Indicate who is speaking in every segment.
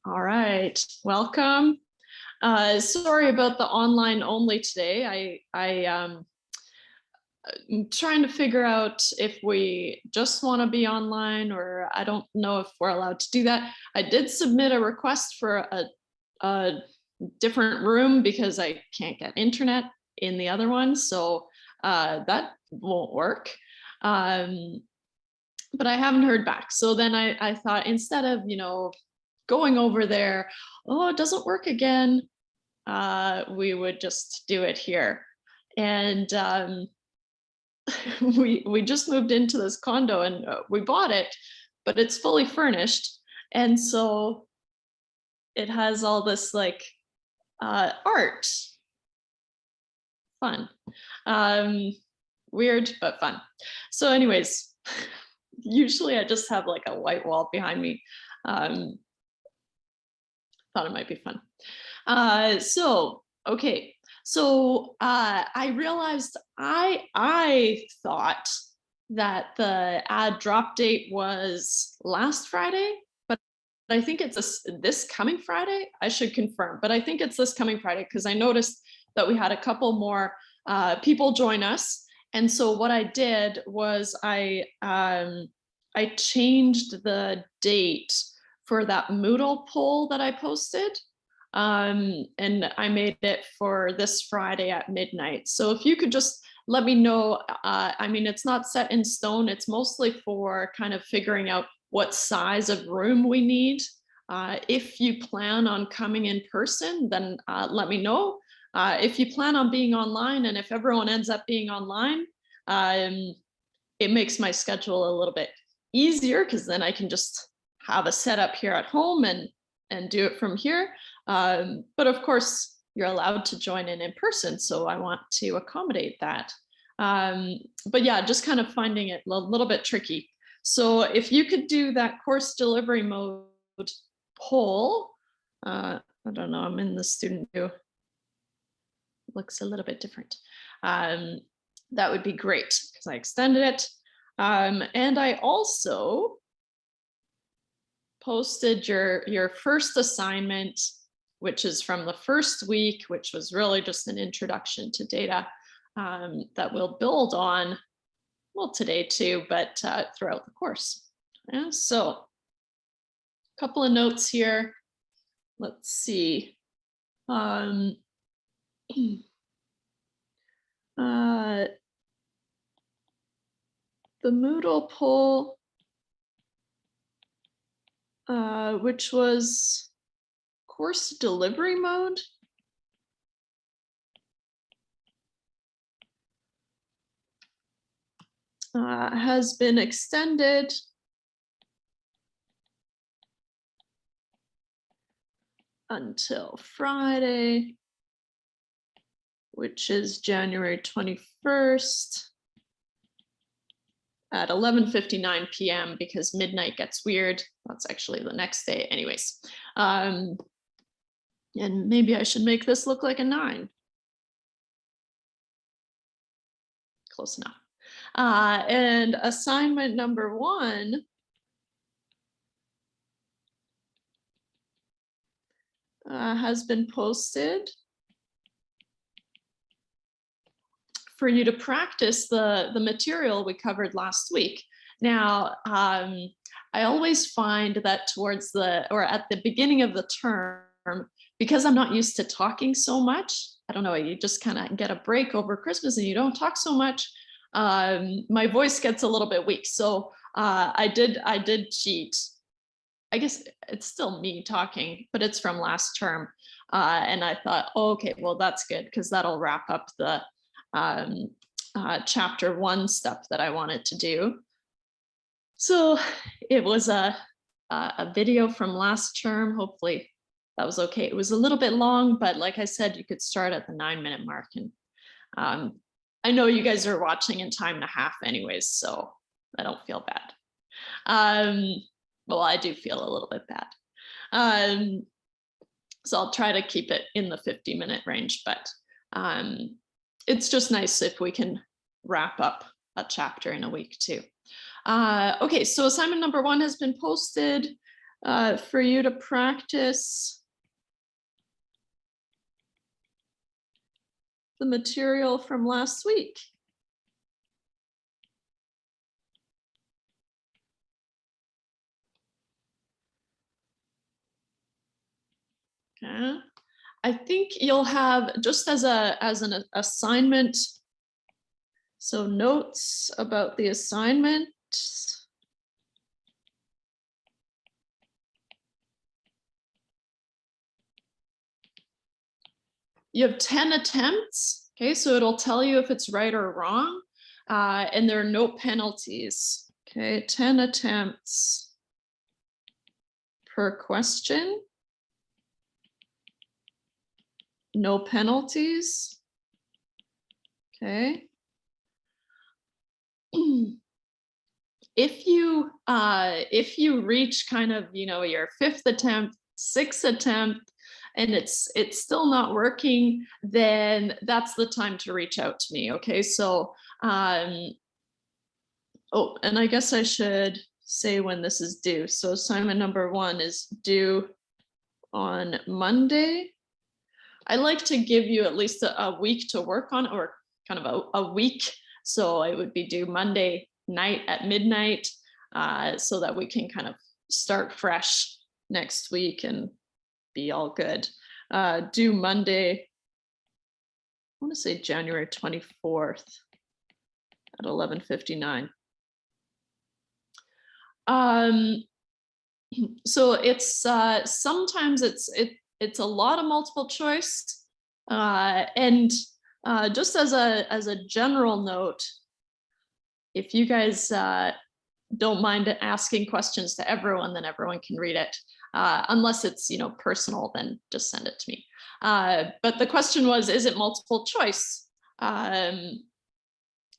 Speaker 1: All right, welcome. Sorry about the online only today. I'm trying to figure out if we just want to be online, or I don't know if we're allowed to do that. I did submit a request for a different room because I can't get internet in the other one, so that won't work. But I haven't heard back. So then I thought, instead of, going over there, oh, it doesn't work again, we would just do it here. And we just moved into this condo, and we bought it, but it's fully furnished. And so it has all this like art. Fun. Weird, but fun. So anyways, usually I just have like a white wall behind me. Thought it might be fun. Okay. So I realized I thought that the ad drop date was last Friday, but I think it's this coming Friday. I should confirm, but I think it's this coming Friday because I noticed that we had a couple more people join us. And so what I did was I changed the date for that Moodle poll that I posted. And I made it for this Friday at midnight. So if you could just let me know, I mean, it's not set in stone. It's mostly for kind of figuring out what size of room we need. If you plan on coming in person, then let me know. If you plan on being online, and if everyone ends up being online, it makes my schedule a little bit easier, because then I can just have a setup here at home and do it from here. But of course, you're allowed to join in person, so I want to accommodate that. But yeah, just kind of finding it a little bit tricky. So if you could do that course delivery mode poll, I don't know, I'm in the student view. Looks a little bit different. That would be great, because I extended it. And I also posted your first assignment, which is from the first week, which was really just an introduction to data that we'll build on, well, today too, but throughout the course. Yeah, so a couple of notes here. Let's see. The Moodle poll, which was course delivery mode. Has been extended until Friday, which is January 21st at 11:59 p.m. because midnight gets weird. That's actually the next day anyways. And maybe I should make this look like a 9. Close enough. And assignment number 1 has been posted for you to practice the material we covered last week. Now, I always find that towards at the beginning of the term, because I'm not used to talking so much, I don't know, you just kind of get a break over Christmas and you don't talk so much, my voice gets a little bit weak. So I did cheat. I guess it's still me talking, but it's from last term. And I thought, oh, okay, well, that's good, because that'll wrap up the chapter 1 stuff that I wanted to do. So it was a video from last term. Hopefully that was okay. It was a little bit long, but like I said, you could start at the 9-minute mark. And I know you guys are watching in time and a half anyways, so I don't feel bad. Well, I do feel a little bit bad. So I'll try to keep it in the 50-minute range, but it's just nice if we can wrap up a chapter in a week too. Okay, so assignment number 1 has been posted. for you to practice the material from last week. Okay. I think you'll have, just as an assignment, so notes about the assignment. You have 10 attempts, okay? So it'll tell you if it's right or wrong, and there are no penalties, okay? 10 attempts per question. No penalties, okay? If you reach kind of, you know, your 5th attempt, 6th attempt, and it's still not working, then that's the time to reach out to me. Okay, so oh, and I guess I should say when this is due. So assignment number 1 is due on Monday. I like to give you at least a week to work on, or kind of a week. So it would be due Monday night at midnight, so that we can kind of start fresh next week and be all good. Due Monday, I want to say January 24th at 11:59. So it's sometimes it's a lot of multiple choice, and just as a general note, if you guys don't mind asking questions to everyone, then everyone can read it. Unless it's, you know, personal, then just send it to me. But the question was, is it multiple choice?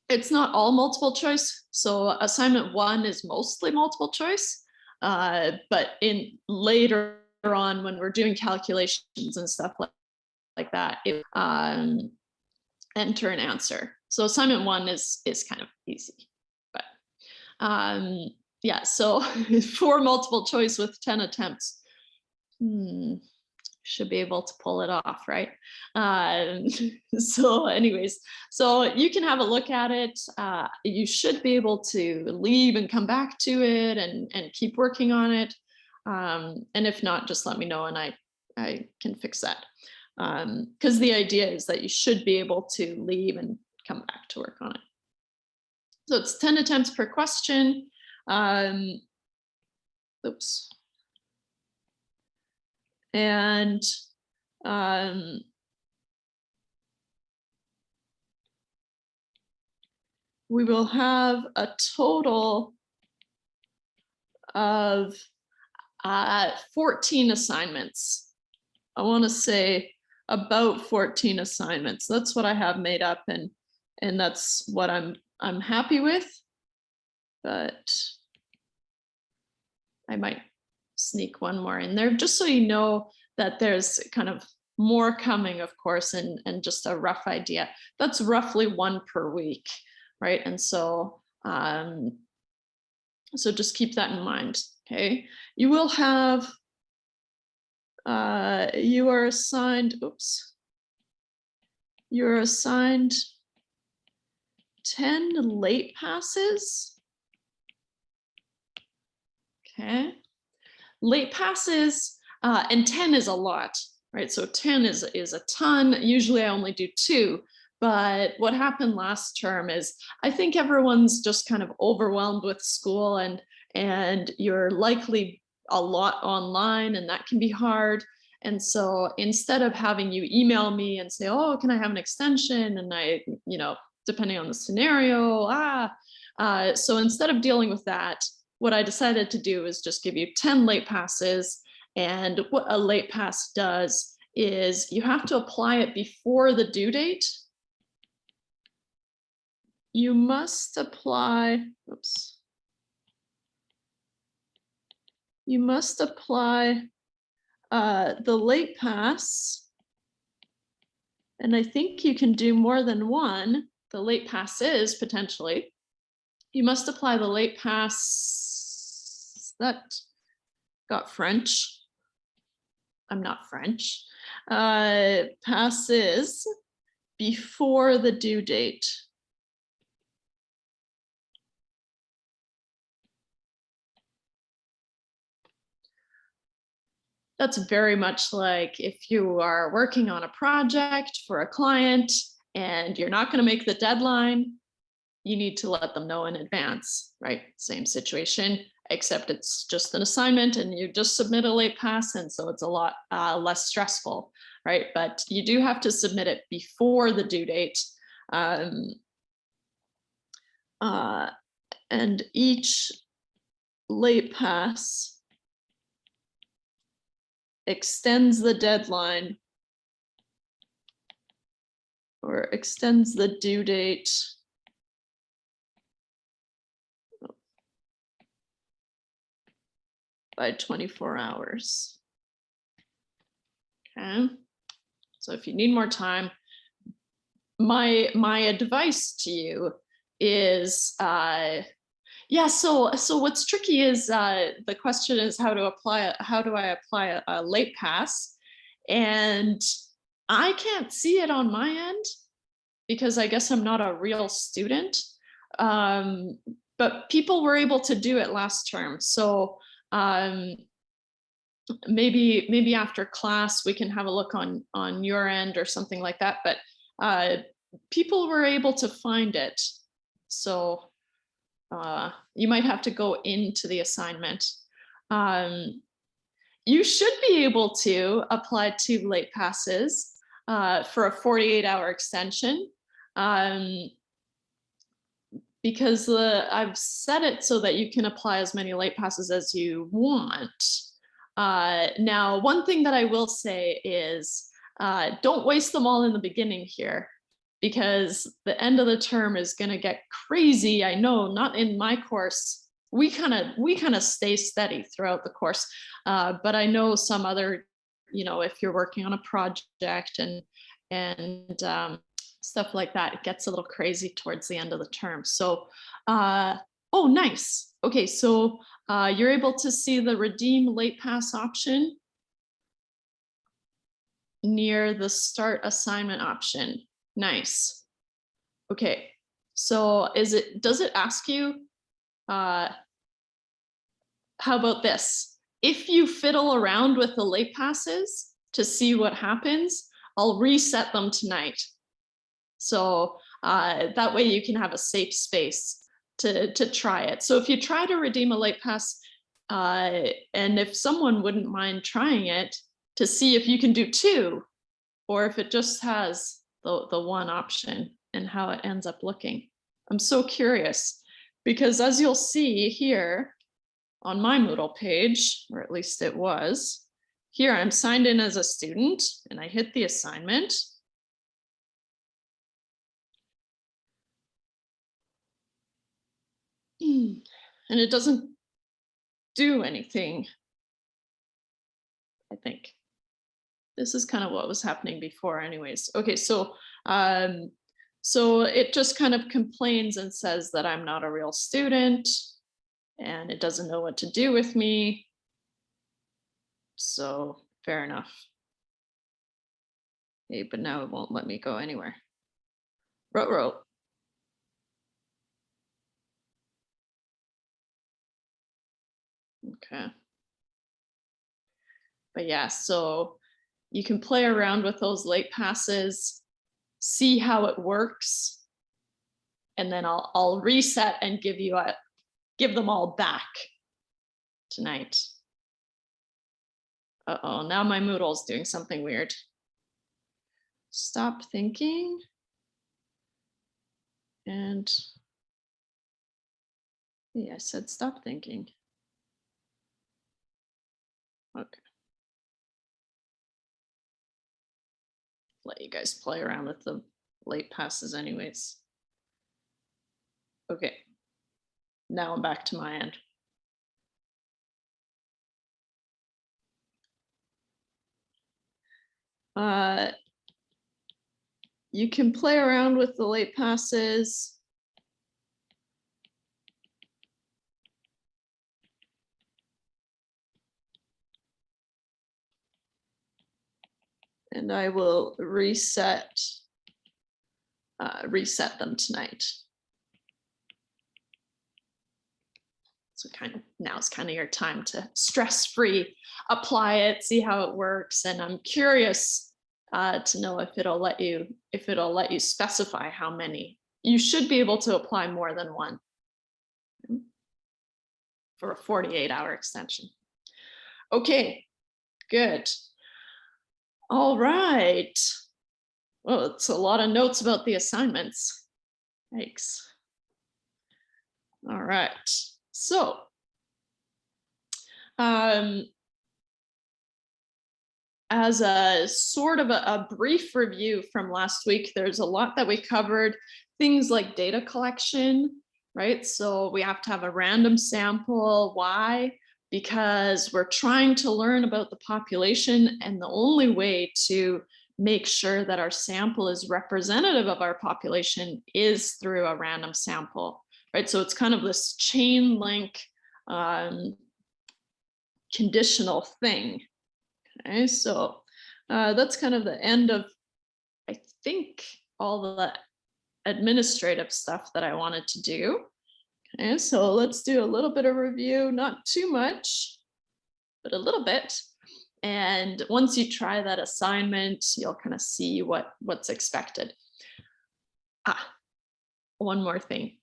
Speaker 1: It's not all multiple choice. So assignment 1 is mostly multiple choice. But in later on, when we're doing calculations and stuff like that, enter an answer. So assignment 1 is kind of easy. But yeah, so for multiple choice with 10 attempts, should be able to pull it off, right? So anyways, so you can have a look at it. You should be able to leave and come back to it and keep working on it. And if not, just let me know and I can fix that. Because the idea is that you should be able to leave and come back to work on it. So it's 10 attempts per question. Oops. And we will have a total of 14 assignments. I want to say about 14 assignments. That's what I have made up, and that's what I'm happy with. But I might sneak one more in there, just so you know that there's kind of more coming, of course, and just a rough idea. That's roughly 1 per week, right? And so so just keep that in mind. Okay, you will have you are assigned, oops, you're assigned 10 late passes. Okay, late passes, and 10 is a lot, right? So 10 is a ton. Usually I only do 2, but what happened last term is I think everyone's just kind of overwhelmed with school, and you're likely a lot online, and that can be hard. And so instead of having you email me and say, oh, can I have an extension? And I, you know, depending on the scenario, so instead of dealing with that, what I decided to do is just give you 10 late passes. And what a late pass does is you have to apply it before the due date. You must apply, oops. You must apply the late pass. And I think you can do more than one. The late pass is potentially. You must apply the late pass. That got French. I'm not French. Passes before the due date. That's very much like if you are working on a project for a client and you're not going to make the deadline, you need to let them know in advance, right? Same situation, except it's just an assignment and you just submit a late pass, and so it's a lot less stressful, right? But you do have to submit it before the due date. And each late pass extends the deadline or extends the due date by 24 hours. Okay, so if you need more time, my advice to you is yeah, so what's tricky is the question is how do I apply a late pass? And I can't see it on my end because I guess I'm not a real student. But people were able to do it last term. So maybe after class we can have a look on your end or something like that. But people were able to find it. So you might have to go into the assignment. You should be able to apply 2 late passes for a 48-hour extension. Because I've set it so that you can apply as many late passes as you want. Now, one thing that I will say is don't waste them all in the beginning here, because the end of the term is going to get crazy. I know, not in my course. We kind of stay steady throughout the course, but I know some other, if you're working on a project and stuff like that, it gets a little crazy towards the end of the term. So, oh, nice. Okay, so you're able to see the redeem late pass option near the start assignment option. Nice. Okay, so does it ask you, how about this? If you fiddle around with the late passes to see what happens, I'll reset them tonight. So that way you can have a safe space to try it. So if you try to redeem a late pass, and if someone wouldn't mind trying it to see if you can do 2, or if it just has the one option and how it ends up looking. I'm so curious, because as you'll see here on my Moodle page, or at least it was, here I'm signed in as a student and I hit the assignment. And it doesn't do anything. I think this is kind of what was happening before anyways. Okay, so so it just kind of complains and says that I'm not a real student and it doesn't know what to do with me. So fair enough. Hey, but now it won't let me go anywhere. Rote. Okay. But yeah, so you can play around with those late passes, see how it works, and then I'll reset and give them all back tonight. Uh-oh, now my Moodle's doing something weird. Stop thinking. And yeah, I said stop thinking. Okay. Let you guys play around with the late passes anyways. Okay. Now I'm back to my end. You can play around with the late passes. and I will reset them tonight. So now is kind of your time to stress-free apply it, see how it works. And I'm curious to know if it'll let you specify how many. You should be able to apply more than one for a 48-hour extension. Okay, good. All right. Well, it's a lot of notes about the assignments. Yikes. All right. So, as a sort of a brief review from last week, there's a lot that we covered. Things like data collection, right? So we have to have a random sample. Why? Because we're trying to learn about the population, and the only way to make sure that our sample is representative of our population is through a random sample, right? So it's kind of this chain link conditional thing. Okay, so that's kind of the end of, I think, all the administrative stuff that I wanted to do. Okay, so let's do a little bit of review, not too much, but a little bit. And once you try that assignment, you'll kind of see what's expected. One more thing.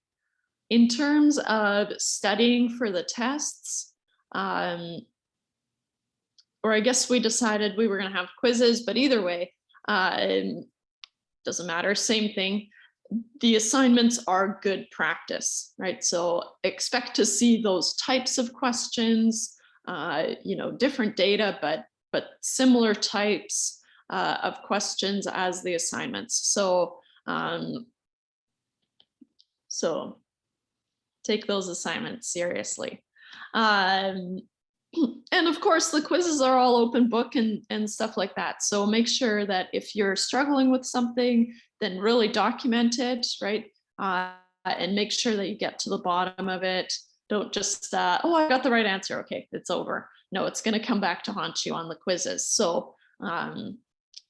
Speaker 1: In terms of studying for the tests, or I guess we decided we were going to have quizzes, but either way, doesn't matter, same thing. The assignments are good practice, right? So expect to see those types of questions, different data, but similar types of questions as the assignments. So take those assignments seriously. And of course, the quizzes are all open book and stuff like that. So make sure that if you're struggling with something, then really document it, right? And make sure that you get to the bottom of it. Don't just, oh, I got the right answer. Okay, it's over. No, it's going to come back to haunt you on the quizzes. So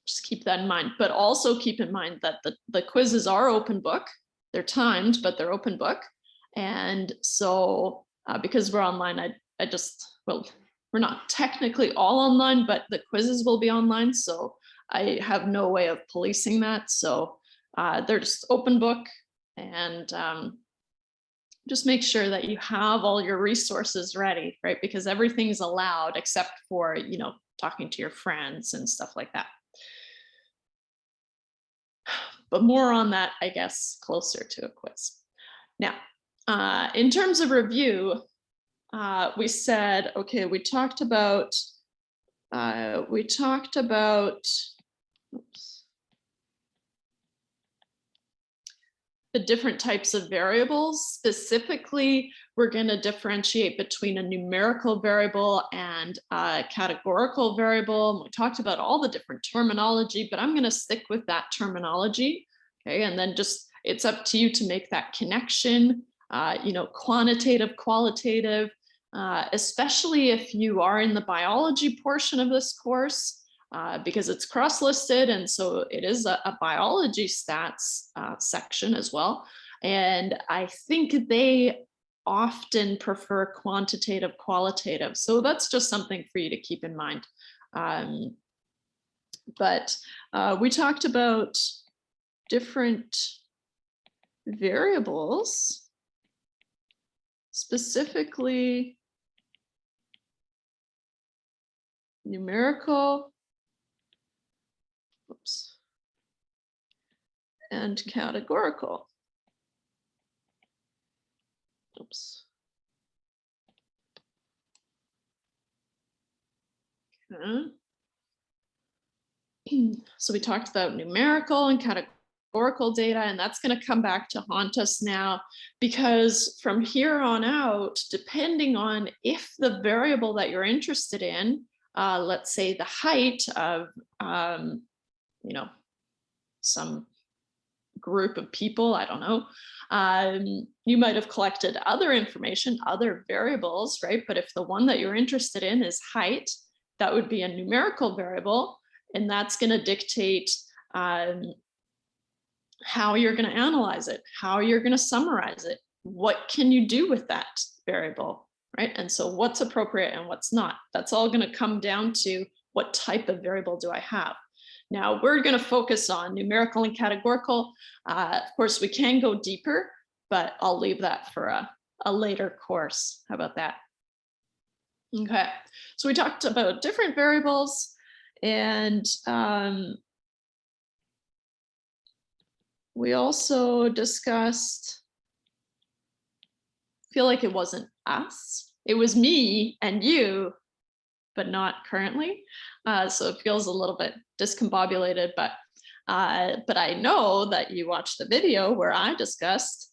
Speaker 1: just keep that in mind. But also keep in mind that the quizzes are open book. They're timed, but they're open book. And so because we're online, well, we're not technically all online, but the quizzes will be online. So I have no way of policing that. So they're just open book, and just make sure that you have all your resources ready, right? Because everything's allowed except for, talking to your friends and stuff like that. But more on that, I guess, closer to a quiz. Now, in terms of review, we said, okay, we talked about the different types of variables. Specifically, we're going to differentiate between a numerical variable and a categorical variable. And we talked about all the different terminology, but I'm going to stick with that terminology. Okay, and then just it's up to you to make that connection. Quantitative, qualitative, especially if you are in the biology portion of this course. Because it's cross-listed, and so it is a biology stats section as well. And I think they often prefer quantitative, qualitative. So that's just something for you to keep in mind. But we talked about different variables, specifically numerical, and categorical. Okay. So we talked about numerical and categorical data, and that's going to come back to haunt us now, because from here on out, depending on if the variable that you're interested in, let's say the height of some group of people, I don't know, you might have collected other information, other variables, right? But if the one that you're interested in is height, that would be a numerical variable. And that's going to dictate how you're going to analyze it, how you're going to summarize it, what can you do with that variable, right? And so what's appropriate and what's not. That's all going to come down to what type of variable do I have. Now we're going to focus on numerical and categorical. Of course, we can go deeper, but I'll leave that for a later course. How about that? Okay, so we talked about different variables, and we also discussed, feel like it wasn't us, it was me and you, but not currently. So it feels a little bit discombobulated, but I know that you watched the video where I discussed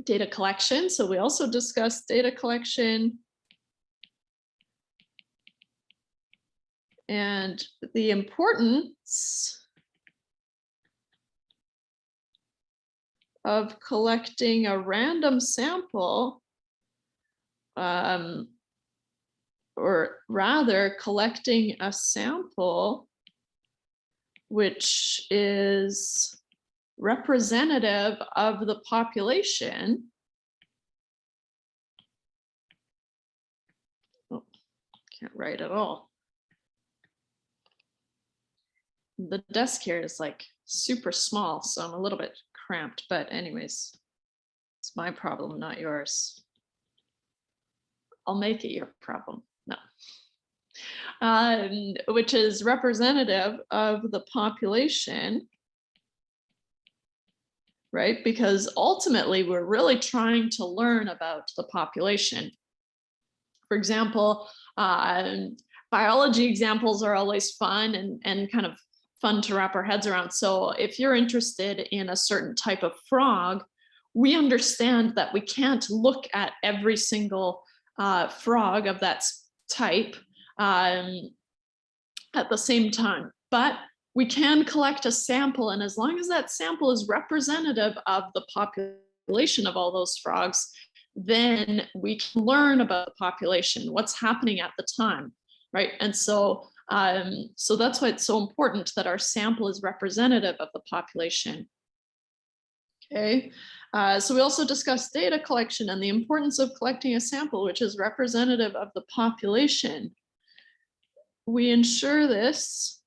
Speaker 1: data collection. So we also discussed data collection and the importance of collecting a random sample, or rather collecting a sample which is representative of the population. Oh, can't write at all. The desk here is like super small, so I'm a little bit cramped, but anyways, it's my problem, not yours. I'll make it your problem. No. Which is representative of the population, right? Because ultimately we're really trying to learn about the population. For example, biology examples are always fun and kind of fun to wrap our heads around. So if you're interested in a certain type of frog, we understand that we can't look at every single frog of that type at the same time, but we can collect a sample, and as long as that sample is representative of the population of all those frogs, then we can learn about the population, what's happening at the time, right? And so so that's why it's so important that our sample is representative of the population. Okay, so we also discussed data collection and the importance of collecting a sample which is representative of the population. We ensure this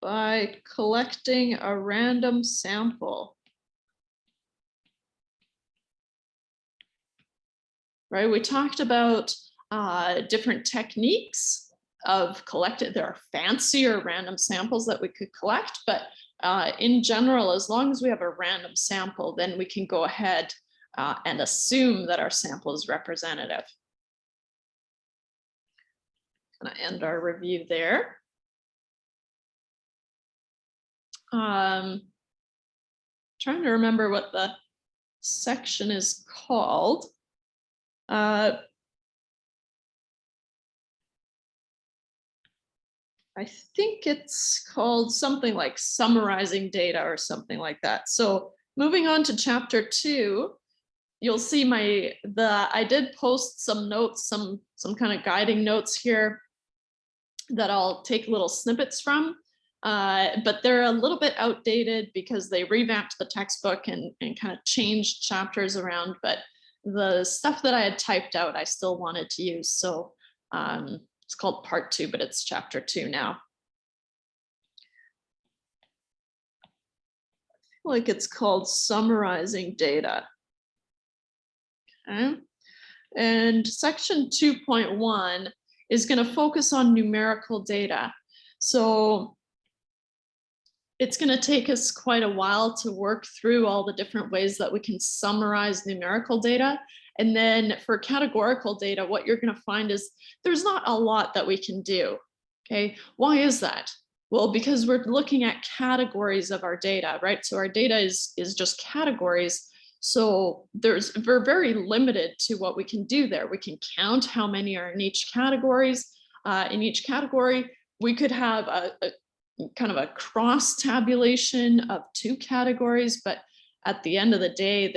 Speaker 1: by collecting a random sample. Right, we talked about different techniques of collecting. There are fancier random samples that we could collect, but in general, as long as we have a random sample, then we can go ahead and assume that our sample is representative. I'm going to end our review there. Trying to remember what the section is called. I think it's called something like summarizing data or something like that. So moving on to chapter 2, you'll see I did post some notes, some kind of guiding notes here that I'll take little snippets from, but they're a little bit outdated because they revamped the textbook and kind of changed chapters around, but the stuff that I had typed out, I still wanted to use. So it's called part 2, but it's chapter 2 now. I feel like it's called summarizing data. Okay. And section 2.1 is going to focus on numerical data. So it's going to take us quite a while to work through all the different ways that we can summarize numerical data. And then for categorical data, what you're going to find is there's not a lot that we can do. Okay, why is that? Well, because we're looking at categories of our data, right? So our data is just categories. So we're very limited to what we can do there. We can count how many are in each categories. In each category, we could have a kind of a cross tabulation of 2 categories, but at the end of the day,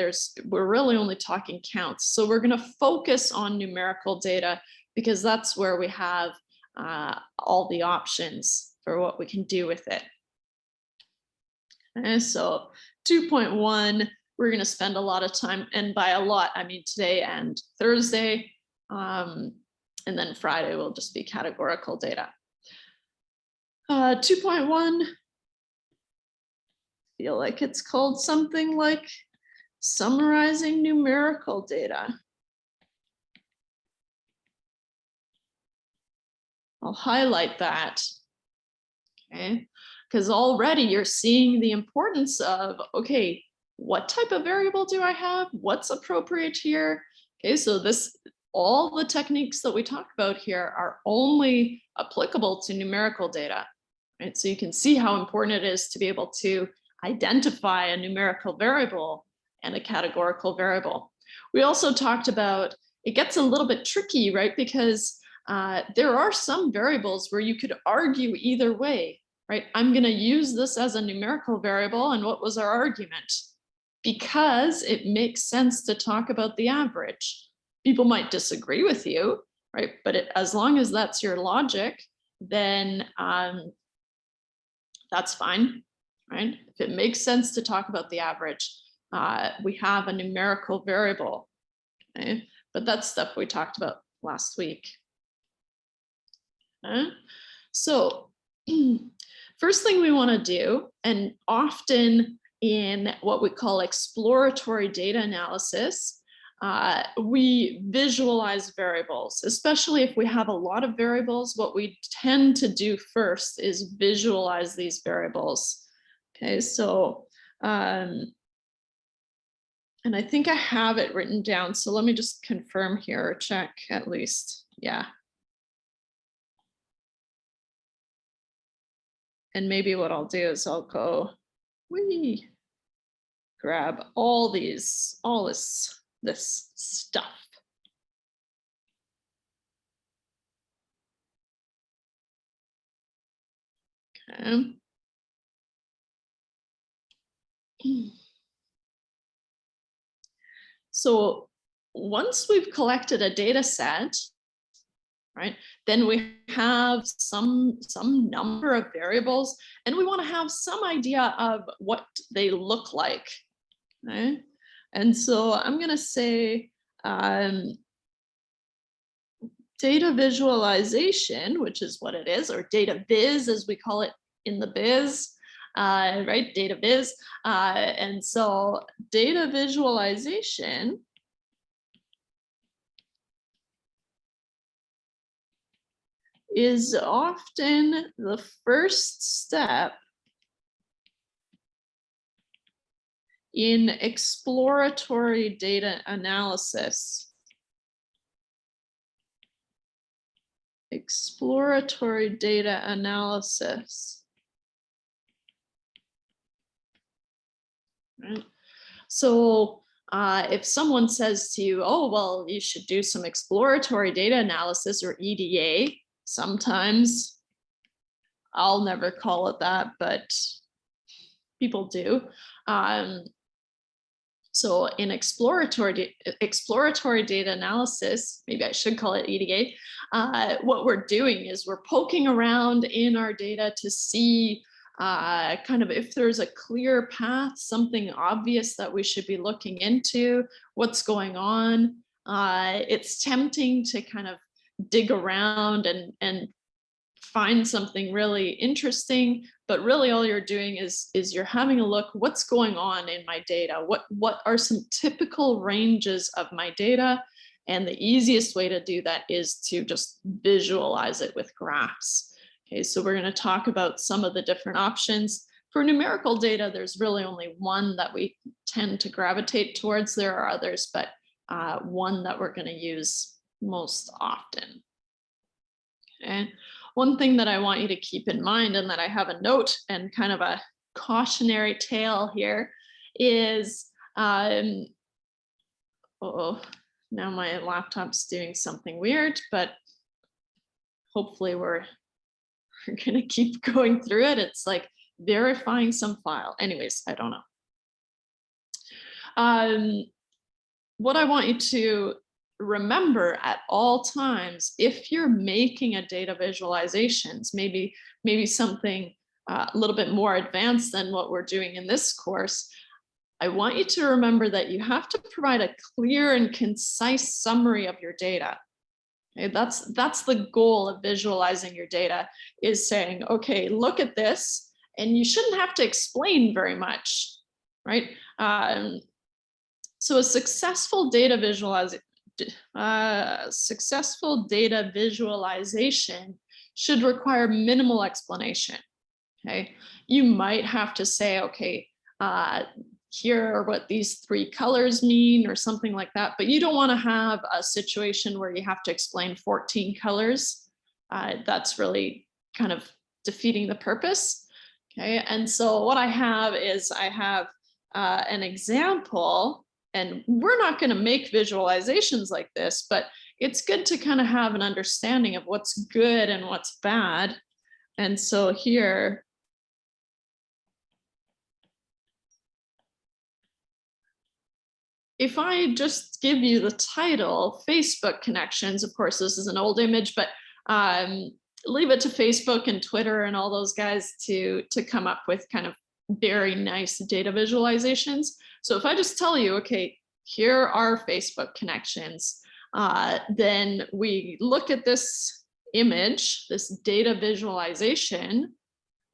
Speaker 1: we're really only talking counts. So we're going to focus on numerical data because that's where we have all the options for what we can do with it. And so 2.1, we're going to spend a lot of time, and by a lot, I mean today and Thursday, and then Friday will just be categorical data. 2.1, feel like it's called something like summarizing numerical data. I'll highlight that, okay? Because already you're seeing the importance of, okay, what type of variable do I have? What's appropriate here? Okay, so all the techniques that we talk about here are only applicable to numerical data, right? So you can see how important it is to be able to identify a numerical variable and a categorical variable. We also talked about, it gets a little bit tricky, right? Because there are some variables where you could argue either way, right? I'm going to use this as a numerical variable, and what was our argument? Because it makes sense to talk about the average. People might disagree with you, right? But as long as that's your logic, then that's fine, right? If it makes sense to talk about the average, we have a numerical variable, okay? But that's stuff we talked about last week. So first thing we want to do, and often in what we call exploratory data analysis, we visualize variables, especially if we have a lot of variables. What we tend to do first is visualize these variables. Okay, so, and I think I have it written down. So let me just confirm here, or check at least. Yeah. And maybe what I'll do is I'll go, grab all this stuff. Okay. So once we've collected a data set, right, then we have some number of variables, and we want to have some idea of what they look like, right? And so I'm going to say data visualization, which is what it is, or data viz as we call it in the biz, right? Data viz. And so data visualization is often the first step in exploratory data analysis. Exploratory data analysis. Right? So if someone says to you, oh, well, you should do some exploratory data analysis, or EDA, sometimes, I'll never call it that, but people do. So in exploratory data analysis, maybe I should call it EDA, what we're doing is we're poking around in our data to see kind of if there's a clear path, something obvious that we should be looking into, what's going on. It's tempting to kind of dig around and find something really interesting, but really all you're doing is you're having a look, what's going on in my data? What are some typical ranges of my data? And the easiest way to do that is to just visualize it with graphs. Okay, so we're going to talk about some of the different options. For numerical data, there's really only one that we tend to gravitate towards. There are others, but one that we're going to use most often. Okay. One thing that I want you to keep in mind, and that I have a note and kind of a cautionary tale here, is, oh, now my laptop's doing something weird, but hopefully we're going to keep going through it. It's like verifying some file. Anyways, I don't know. what I want you to remember at all times, if you're making a data visualizations, maybe something a little bit more advanced than what we're doing in this course, I want you to remember that you have to provide a clear and concise summary of your data. Okay, that's the goal of visualizing your data, is saying, okay, look at this, and you shouldn't have to explain very much, right? So a successful data visualization should require minimal explanation. Okay, you might have to say, okay, here are what these 3 colors mean or something like that, but you don't want to have a situation where you have to explain 14 colors. That's really kind of defeating the purpose. Okay, and so what I have is I have an example, and we're not going to make visualizations like this, but it's good to kind of have an understanding of what's good and what's bad. And so here, if I just give you the title, Facebook connections, of course, this is an old image, but leave it to Facebook and Twitter and all those guys to come up with kind of very nice data visualizations. So if I just tell you, okay, here are Facebook connections, then we look at this image, this data visualization,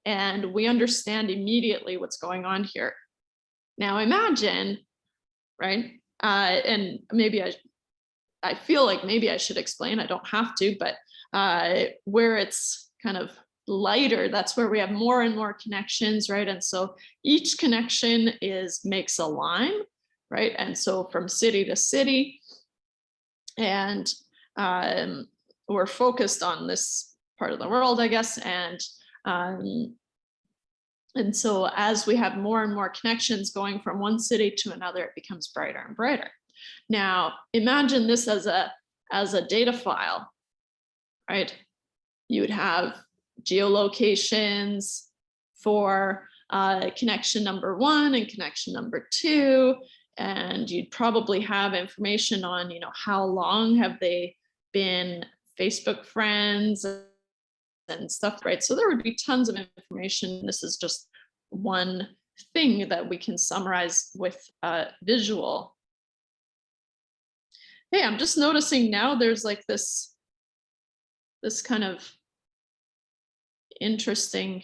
Speaker 1: and we understand immediately what's going on here. Now imagine, right? And maybe I feel like maybe I should explain, I don't have to, but where it's kind of lighter, that's where we have more and more connections, right? And so each connection makes a line, right? And so from city to city, and we're focused on this part of the world, I guess, and so as we have more and more connections going from one city to another, it becomes brighter and brighter. Now, imagine this as a data file, right? You would have geolocations for connection number 1 and connection number 2, and you'd probably have information on, how long have they been Facebook friends and stuff, right? So there would be tons of information. This is just one thing that we can summarize with a visual. Hey, I'm just noticing now there's like this kind of interesting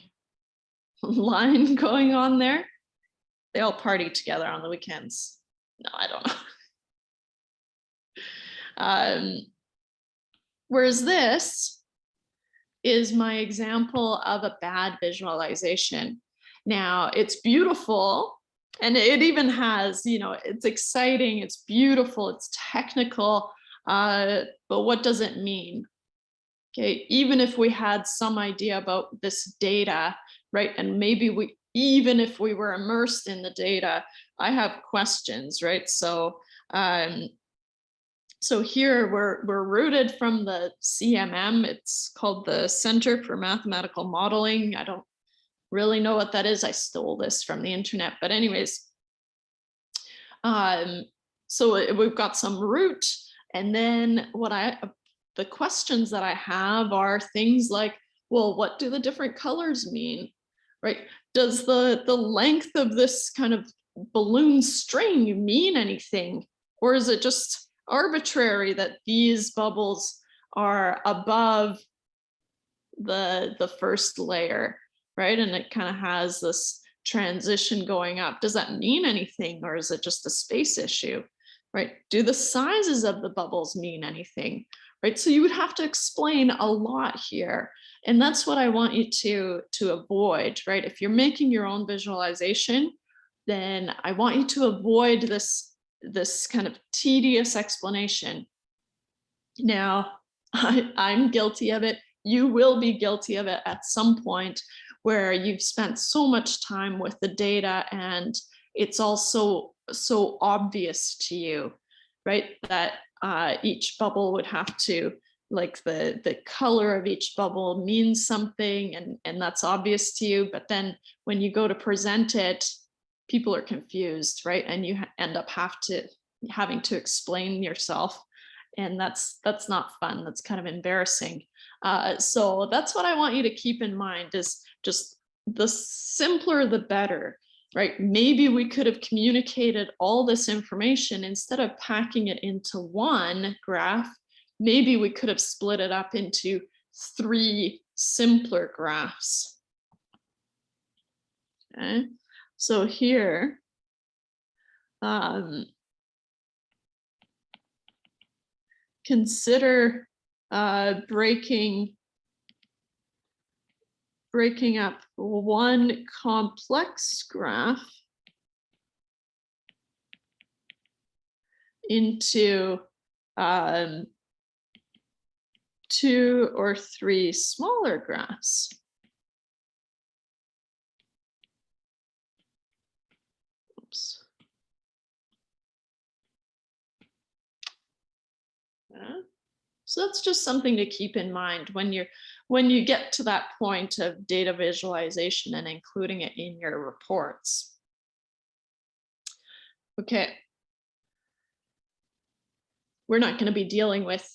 Speaker 1: line going on there. They all party together on the weekends. No, I don't know. Whereas this is my example of a bad visualization. Now, it's beautiful, and it even has, it's exciting, it's beautiful, it's technical, but what does it mean? Okay, even if we had some idea about this data, right, and maybe even if we were immersed in the data, I have questions, right? So so here we're rooted from the CMM. It's called the Center for Mathematical Modeling. I don't really know what that is. I stole this from the internet, but anyways, so we've got some root, and then the questions that I have are things like, well, what do the different colors mean, right? Does the length of this kind of balloon string mean anything? Or is it just arbitrary that these bubbles are above the first layer, right? And it kind of has this transition going up. Does that mean anything, or is it just a space issue, right? Do the sizes of the bubbles mean anything, right? So you would have to explain a lot here. And that's what I want you to avoid, right? If you're making your own visualization, then I want you to avoid this kind of tedious explanation. Now, I'm guilty of it. You will be guilty of it at some point, where you've spent so much time with the data and it's also so obvious to you, right? That each bubble would have to, like the color of each bubble means something, and that's obvious to you. But then when you go to present it, people are confused, right? And you end up having to explain yourself, and that's not fun. That's kind of embarrassing. So that's what I want you to keep in mind, is just the simpler the better, right? Maybe we could have communicated all this information instead of packing it into one graph. Maybe we could have split it up into 3 simpler graphs. Okay, so here, consider breaking up one complex graph into 2 or 3 smaller graphs. Oops. So that's just something to keep in mind when you get to that point of data visualization and including it in your reports. Okay. We're not going to be dealing with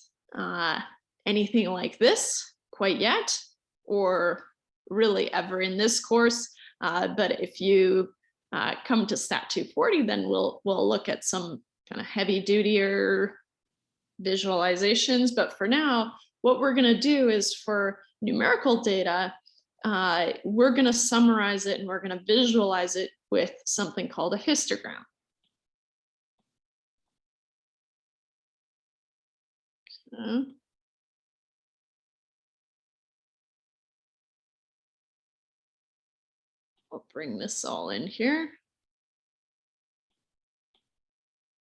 Speaker 1: anything like this quite yet, or really ever in this course. But if you come to Stat 240, then we'll look at some kind of heavy dutier visualizations. But for now, what we're going to do is, for numerical data, we're going to summarize it and we're going to visualize it with something called a histogram. Okay. I'll bring this all in here.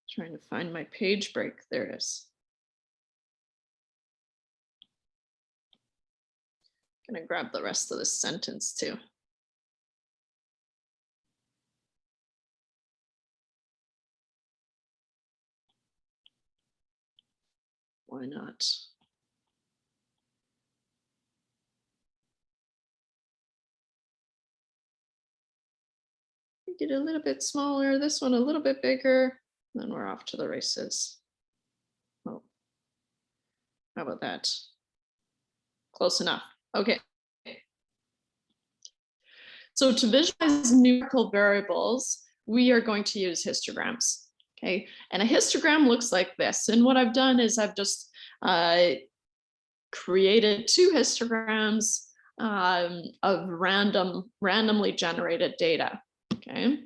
Speaker 1: Trying to find my page break. There it is. Gonna grab the rest of this sentence too. Why not? Get a little bit smaller, this one a little bit bigger, then we're off to the races. Oh, how about that? Close enough. Okay. So to visualize numerical variables, we are going to use histograms. Okay, and a histogram looks like this. And what I've done is I've just created 2 histograms of randomly generated data. Okay,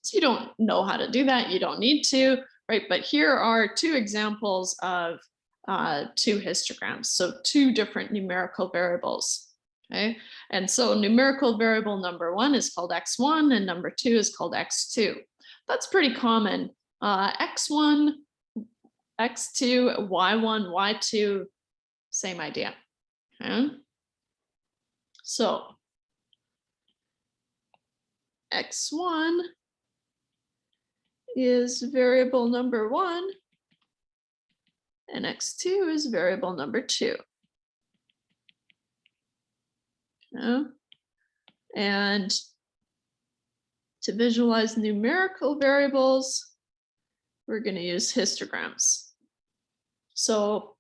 Speaker 1: so you don't know how to do that, you don't need to, right? But here are 2 examples of 2 histograms, so 2 different numerical variables. Okay, and so numerical variable number 1 is called x1 and number 2 is called x2. That's pretty common. X1, x2, y1, y2, same idea. Okay, so x1 is variable number 1 and x2 is variable number 2. Okay. And to visualize numerical variables, we're going to use histograms. So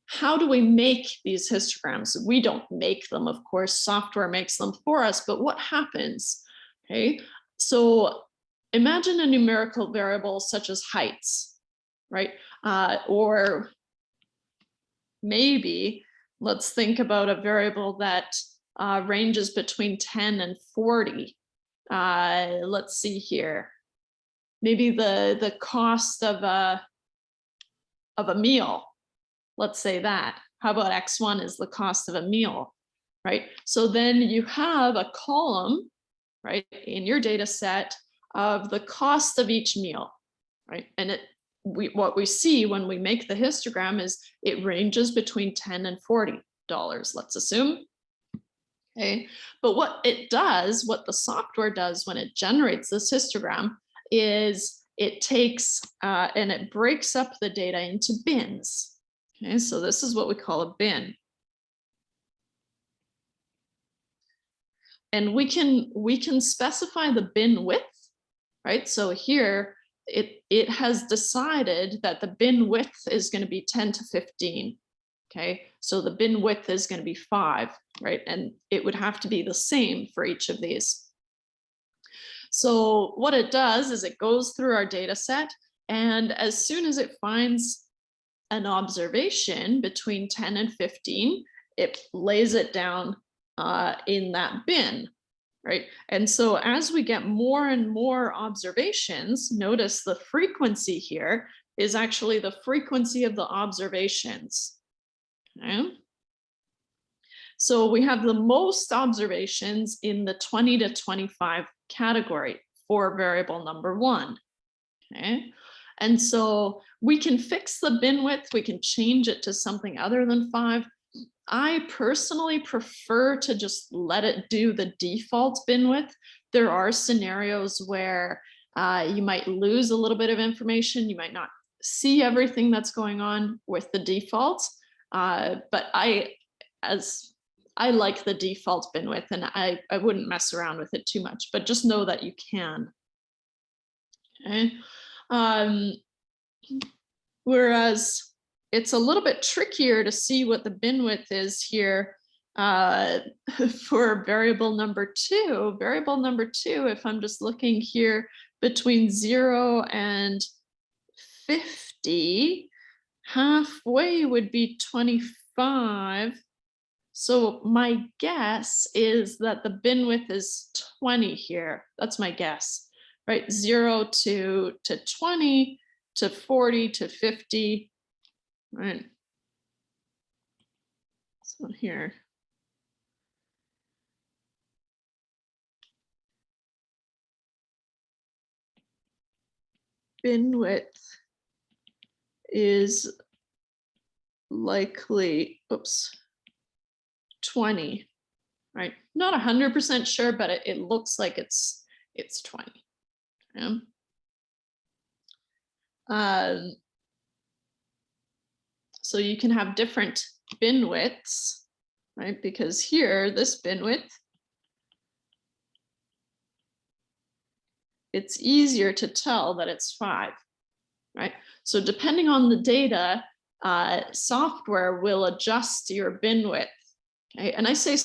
Speaker 1: how do we make these histograms? We don't make them, of course, software makes them for us, but what happens? Okay, so imagine a numerical variable such as heights, right? Or maybe let's think about a variable that ranges between 10 and 40. Let's see here. Maybe the cost of a meal. Let's say that. How about x1 is the cost of a meal, right? So then you have a column, right, in your data set of the cost of each meal, right? And what we see when we make the histogram is it ranges between $10 and $40, let's assume. Okay, but what the software does when it generates this histogram is it takes and it breaks up the data into bins. Okay, so this is what we call a bin. And we can specify the bin width, right? So here it has decided that the bin width is going to be 10 to 15. Okay, so the bin width is going to be 5, right? And it would have to be the same for each of these. So what it does is it goes through our data set, and as soon as it finds an observation between 10 and 15, it lays it down in that bin, right? And so as we get more and more observations, notice the frequency here is actually the frequency of the observations. Okay. So we have the most observations in the 20 to 25 category for variable number 1. Okay. And so we can fix the bin width, we can change it to something other than 5. I personally prefer to just let it do the default bin width. There are scenarios where you might lose a little bit of information, you might not see everything that's going on with the default. But I like the default bin width, and I wouldn't mess around with it too much, but just know that you can. Okay. Whereas it's a little bit trickier to see what the bin width is here for variable number 2. Variable number 2, if I'm just looking here between 0 and 50, halfway would be 25. So my guess is that the bin width is 20 here. That's my guess, right? 0 to 20 to 40 to 50, right? So here. Bin width is likely, 20, right? Not 100% sure, but it looks like it's 20. Yeah. So you can have different bin widths, right? Because here, this bin width, it's easier to tell that it's 5, right? So depending on the data, software will adjust your bin width. Okay? And I say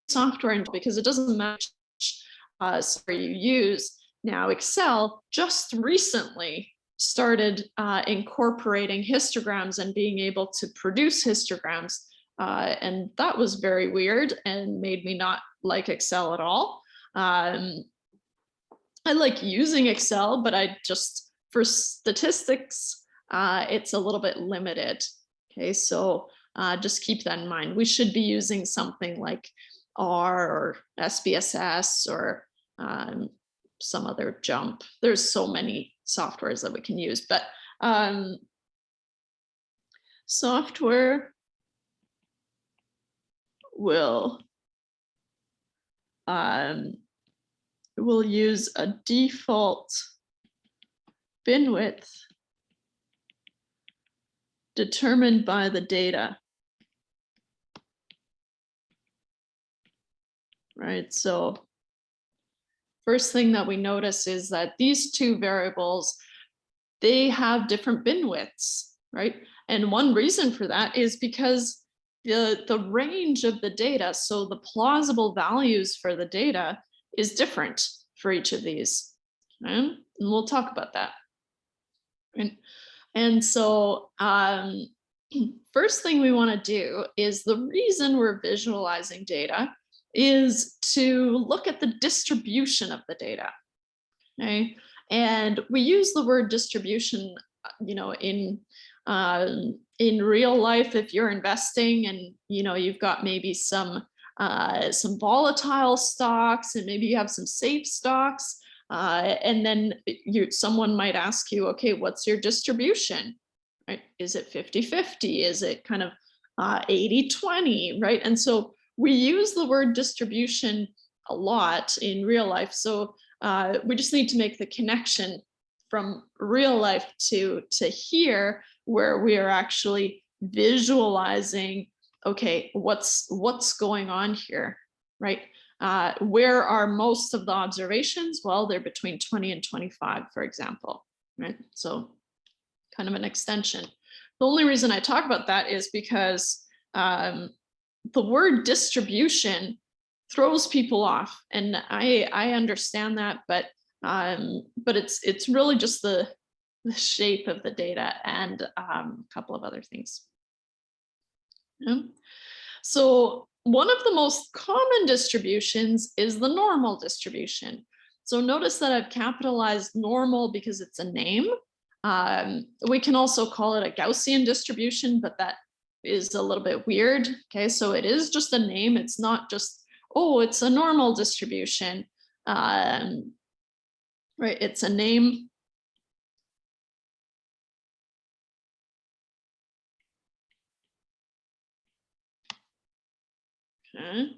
Speaker 1: software because it doesn't match software you use. Now, Excel just recently started incorporating histograms and being able to produce histograms. And that was very weird and made me not like Excel at all. I like using Excel, but I just, for statistics, it's a little bit limited. Okay, so just keep that in mind. We should be using something like R or SPSS or some other jump. There's so many softwares that we can use, but software will use a default bin width determined by the data. Right, so first thing that we notice is that these two variables, they have different bin widths, right? And one reason for that is because the range of the data, so the plausible values for the data is different for each of these. Okay? And we'll talk about that. And so first thing we want to do is, the reason we're visualizing data is to look at the distribution of the data. Okay, and we use the word distribution, you know, in real life. If you're investing and you've got maybe some volatile stocks and maybe you have some safe stocks, and then someone might ask you, okay, what's your distribution? Right? Is it 50-50? Is it kind of 80-20? Right? And so we use the word distribution a lot in real life. So we just need to make the connection from real life to here, where we are actually visualizing, okay, what's going on here, right? where are most of the observations? Well, they're between 20 and 25, for example, right? So kind of an extension. The only reason I talk about that is because the word distribution throws people off, and I understand that, but it's really just the shape of the data and a couple of other things. Yeah. So one of the most common distributions is the normal distribution. So notice that I've capitalized normal because it's a name. We can also call it a Gaussian distribution, but that is a little bit weird. Okay, so it is just a name. It's not just, oh, it's a normal distribution. Right, it's a name. Okay.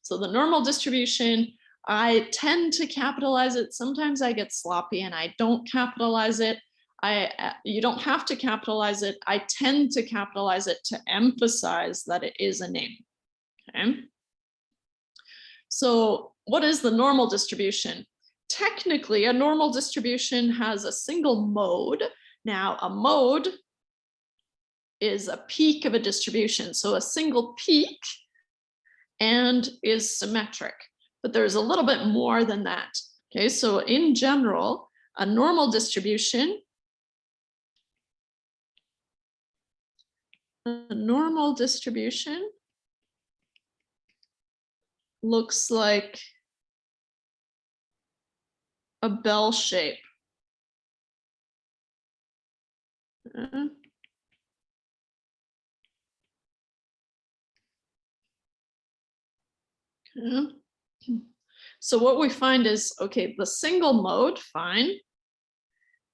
Speaker 1: So the normal distribution, I tend to capitalize it. Sometimes I get sloppy and I don't capitalize it. You don't have to capitalize it. I tend to capitalize it to emphasize that it is a name. Okay. So what is the normal distribution? Technically, a normal distribution has a single mode. Now, a mode is a peak of a distribution. So a single peak and is symmetric, but there's a little bit more than that. Okay, so in general, a normal distribution looks like a bell shape. Okay. So what we find is, okay, the single mode, fine.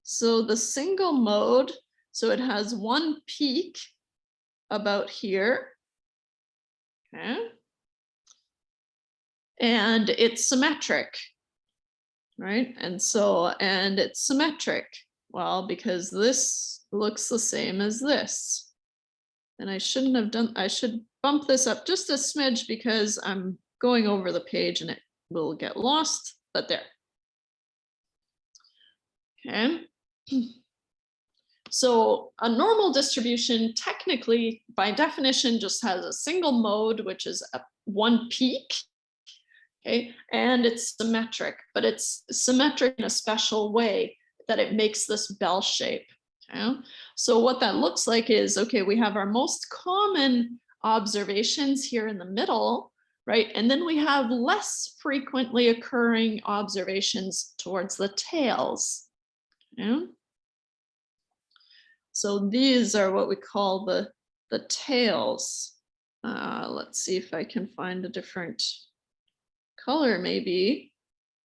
Speaker 1: So the single mode, so it has one peak about here. Okay. And it's symmetric, right? And it's symmetric. Well, because this looks the same as this. And I shouldn't have done, I should bump this up just a smidge because I'm going over the page and it will get lost, but there. Okay. So a normal distribution technically by definition just has a single mode, which is one peak. Okay, and it's symmetric, but it's symmetric in a special way that it makes this bell shape. Okay? So what that looks like is, okay, we have our most common observations here in the middle, right? And then we have less frequently occurring observations towards the tails. Okay? So these are what we call the tails. Let's see if I can find a different color maybe,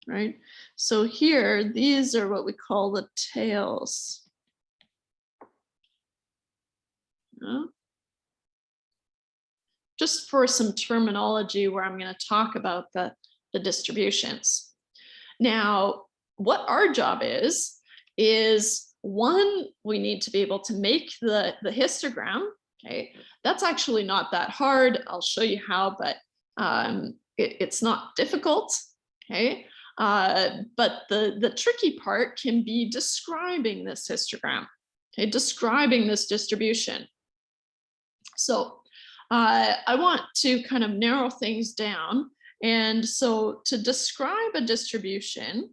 Speaker 1: right? So here, these are what we call the tails. Just for some terminology where I'm going to talk about the distributions. Now, what our job is one, we need to be able to make the histogram. Okay, that's actually not that hard. I'll show you how, but it's not difficult. Okay, but the tricky part can be describing this histogram. Okay, describing this distribution. So I want to kind of narrow things down. And so to describe a distribution,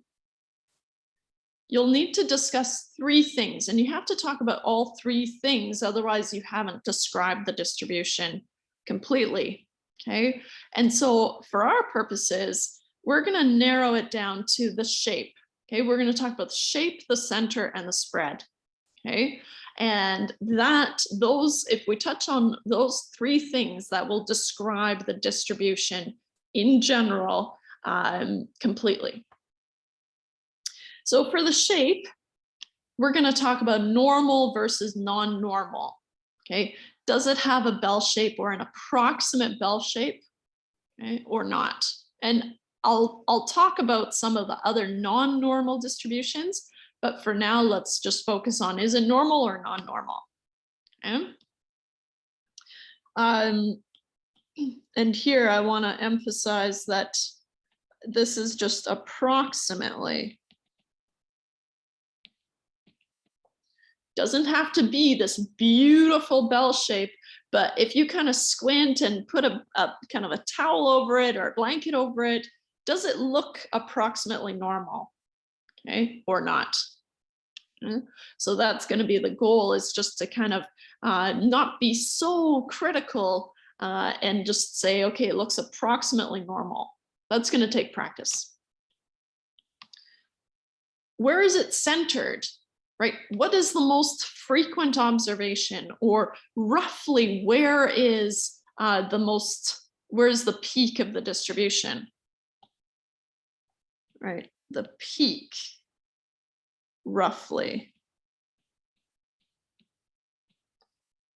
Speaker 1: you'll need to discuss three things, and you have to talk about all three things, otherwise you haven't described the distribution completely, okay? And so for our purposes, we're gonna narrow it down to the shape, okay? We're gonna talk about the shape, the center, and the spread, okay? And if we touch on those three things, that will describe the distribution in general completely. So for the shape, we're going to talk about normal versus non-normal. Okay, does it have a bell shape or an approximate bell shape, okay, or not? And I'll talk about some of the other non-normal distributions, but for now, let's just focus on, is it normal or non-normal? Okay. And here I want to emphasize that this is just approximately. Doesn't have to be this beautiful bell shape, but if you kind of squint and put a kind of a towel over it or a blanket over it, does it look approximately normal? Okay, or not? So that's going to be the goal, is just to kind of not be so critical and just say, okay, it looks approximately normal. That's going to take practice. Where is it centered? Right? What is the most frequent observation, or roughly where is where's the peak of the distribution? Right, the peak, roughly.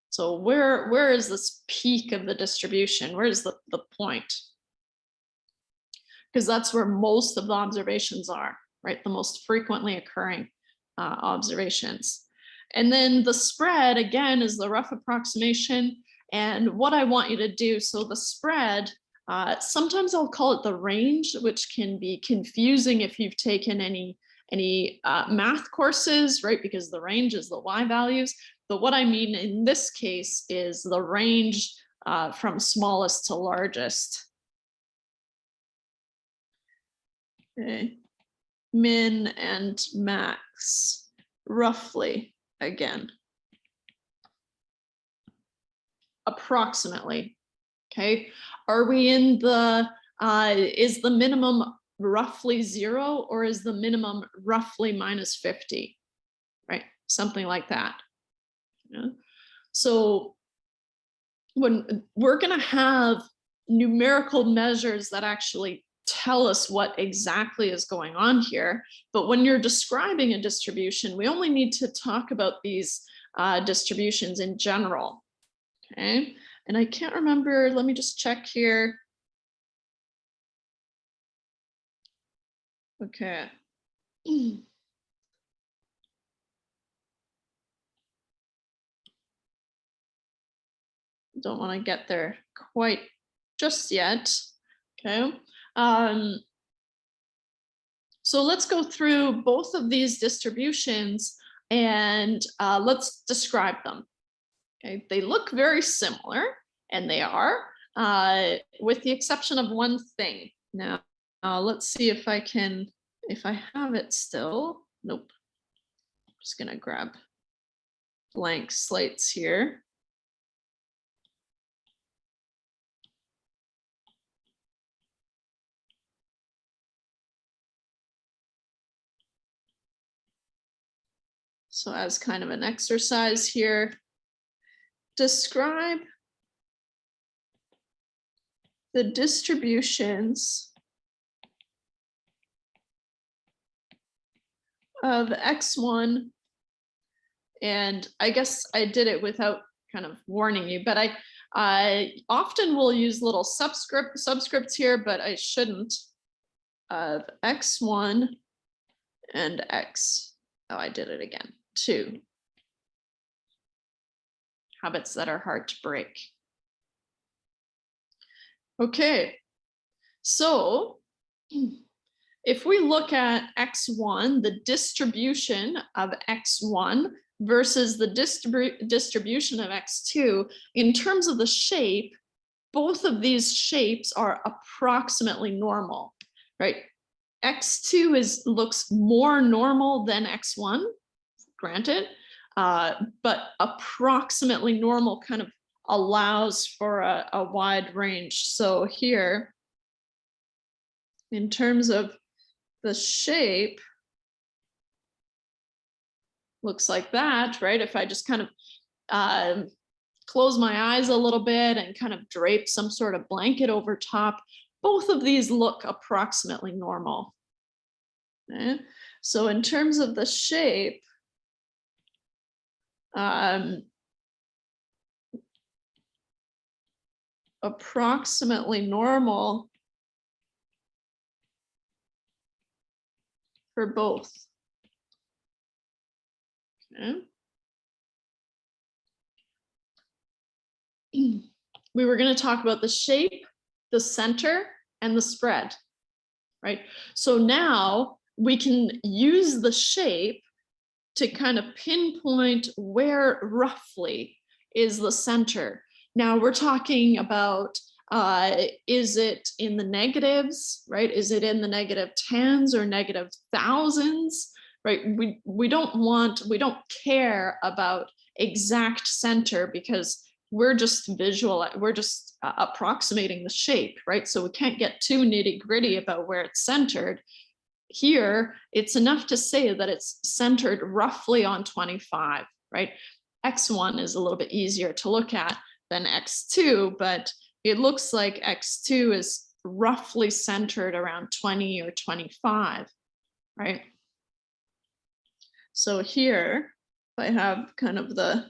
Speaker 1: So where is this peak of the distribution? Where is the point? Because that's where most of the observations are, right? The most frequently occurring observations. And then the spread, again, is the rough approximation. And what I want you to do, so the spread, sometimes I'll call it the range, which can be confusing if you've taken any math courses, right? Because the range is the y values. But what I mean in this case is the range from smallest to largest. Okay. Min and max, roughly, again. Approximately, okay? Are we in the, is the minimum roughly 0, or is the minimum roughly -50, right? Something like that. Yeah. So when we're gonna have numerical measures that actually tell us what exactly is going on here, but when you're describing a distribution, we only need to talk about these distributions in general, okay? And I can't remember, let me just check here. Okay. Don't want to get there quite just yet, okay? So let's go through both of these distributions and let's describe them. Okay, they look very similar, and they are, with the exception of one thing. Now, let's see if I have it still. Nope. I'm just gonna grab blank slates here. So as kind of an exercise here, describe the distributions of x1, and I guess I did it without kind of warning you, but I often will use little subscripts here, but I shouldn't, of x1 and x, oh, I did it again, 2. Habits that are hard to break. Okay, so if we look at x1, the distribution of x1 versus the distribution of x2, in terms of the shape, both of these shapes are approximately normal, right? x2 looks more normal than x1, granted, but approximately normal kind of allows for a wide range. So here, in terms of the shape, looks like that, right? If I just kind of close my eyes a little bit and kind of drape some sort of blanket over top, both of these look approximately normal. Okay? So in terms of the shape, approximately normal for both. Okay. We were going to talk about the shape, the center, and the spread. right? So now we can use the shape to kind of pinpoint where roughly is the center. Now we're talking about, is it in the negatives, right? Is it in the negative tens or negative thousands, right? We don't care about exact center because we're just approximating the shape, right? So we can't get too nitty gritty about where it's centered. Here, it's enough to say that it's centered roughly on 25, right? X1 is a little bit easier to look at than X2, but it looks like X2 is roughly centered around 20 or 25, right? So here, if I have kind of the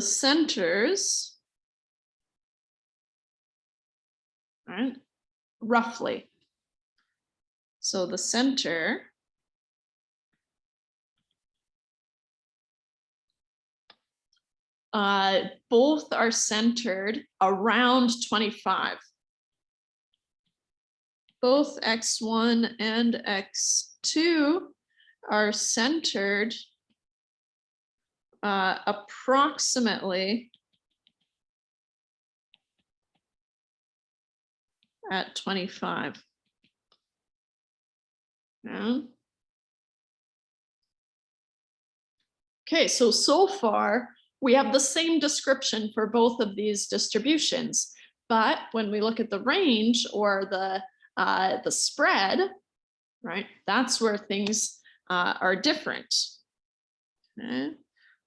Speaker 1: centers, right, roughly. So the center both are centered around 25. Both X1 and X2 are centered approximately at 25. Yeah. Okay, so far we have the same description for both of these distributions, but when we look at the range or the spread, right, that's where things are different. Okay.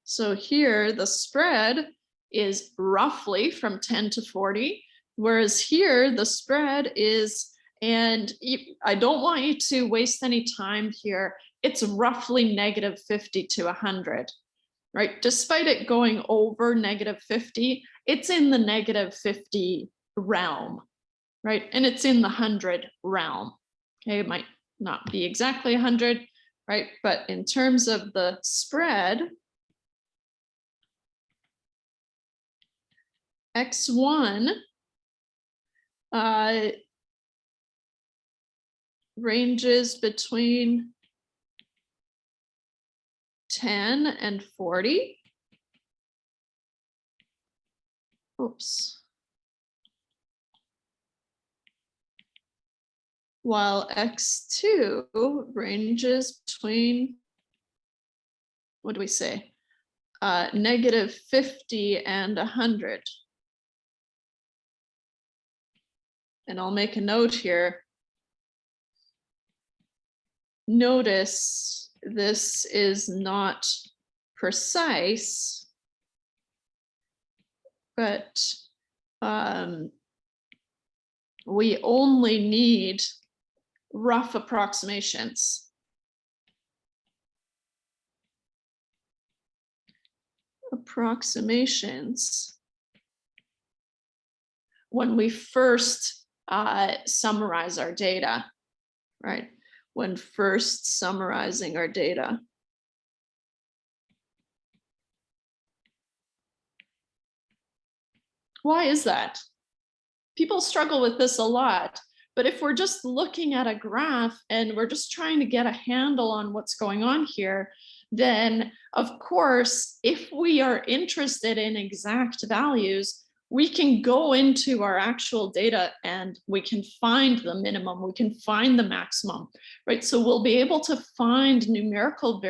Speaker 1: So here the spread is roughly from 10 to 40, whereas here the spread is, and I don't want you to waste any time here, it's roughly negative 50 to 100, right? Despite it going over negative 50, it's in the negative 50 realm, right? And it's in the 100 realm. Okay, it might not be exactly 100, right? But in terms of the spread, X1 ranges between 10 and 40. Oops. While X2 ranges between, what do we say? Negative 50 and 100. And I'll make a note here. Notice this is not precise, but we only need rough approximations. Approximations when we first summarize our data, right? When first summarizing our data. Why is that? People struggle with this a lot, but if we're just looking at a graph and we're just trying to get a handle on what's going on here, then of course, if we are interested in exact values, we can go into our actual data and we can find the minimum, we can find the maximum, right? So we'll be able to find numerical